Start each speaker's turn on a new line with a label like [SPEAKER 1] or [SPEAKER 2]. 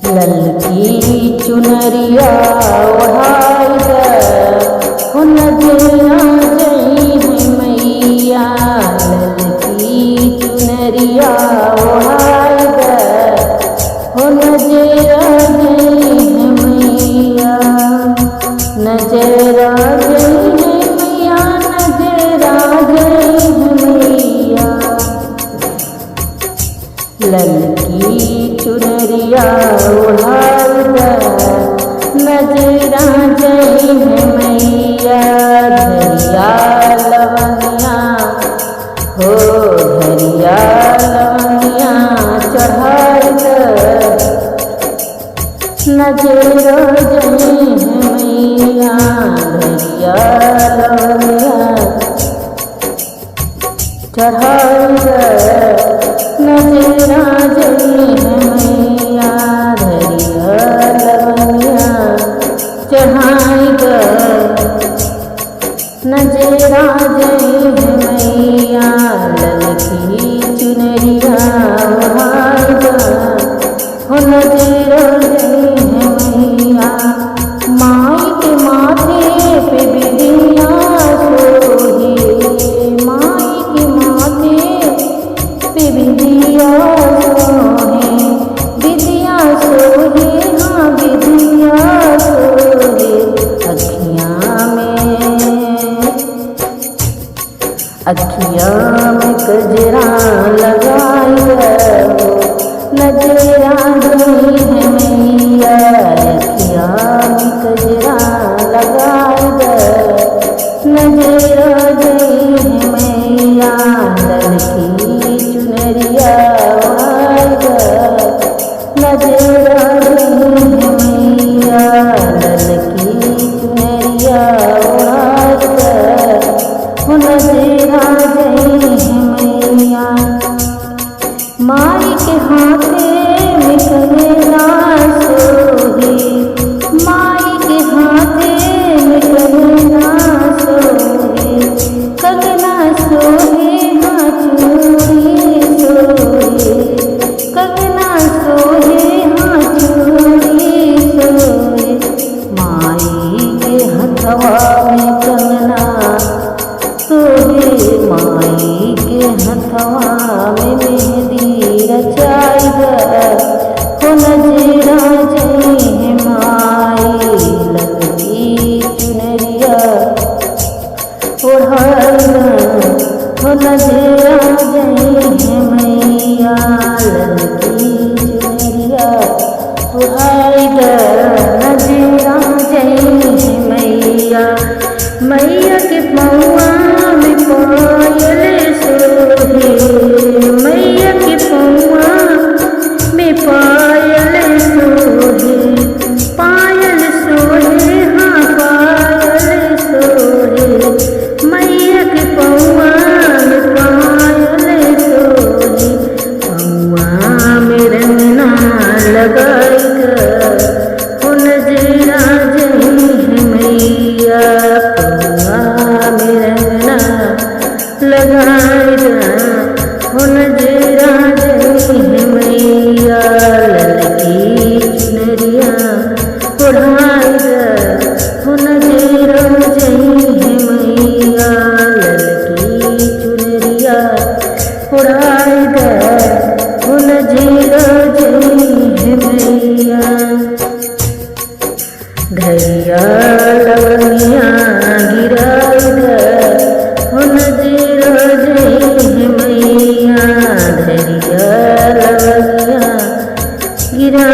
[SPEAKER 1] ललकी चुनरिया ओढ़ाई द हो नजरा जई है मैया। ललकी चुनरिया ओढ़ाई द हो नजरा जई है मैया। नजरा जई है मैया, नजरा जई है मैया। ललकी चुनरिया ओढ़ाई द नजरा जई है मैया। धरिया लवनिया हो धरिया लवनिया चढ़ाई द नजरा जई है मैया। धरिया लवनिया चढ़ाई द नजरा जई है मैया। धरिया लवनिया चढ़ाई द नजरा जई है मैया। ललकी चुनरिया ओढ़ाई द हो नजरा जई है मैया। माई के माथे पे बिंदिया सोहे, माई के माथे पे बिंदिया सोहे, बिंदिया सोहे हाँ बिंदिया सोहे। अखियाँ में गजरा लगाई हो नजरा जई है मैया। अखियाँ में गजरा लगाई नजरा जई है मैया। ललकी चुनरिया ओढ़ाई द नजरा जई है मैया। ललकी चुनरिया ओढ़ाई द हो नजरा जई है मैया। माई के हाथे में कंगना सोहे, माई के हाथे में कंगना सोहे, कंगना सोहे हाँ चूड़ी सोहे, कंगना सोहे हाँ चूड़ी सोहे। माई के हथवा में कंगना सोहे, माई के हथवा में मेहंदी रचाई द हो नजरा जई है माई। ललकी चुनरिया ओढ़ाई द हो नजरा जई है मैया। ललकी चुनरिया ओढ़ाई द नजरा जई है मैया। मैया के पौआ में पायल सोहे, मैया के पौआ में पायल सोहे, पायल सोहे हाँ पायल सोहे। मैया के पौआ में पायल सोहे, पौआ में रंगना लगाई द हो नजरा जई है मैया। पौआ में रंगना लगाई द हो नजरा जई है मैया। ललकी चुनरिया ओढ़ाई द हो नजरा जई है मैया। ललकी चुनरिया ओढ़ाई द हो नजरा जई है मैया। धरिया लवनिया गिराई द हो नजरा जई है मैया। धरिया लवनिया गिरा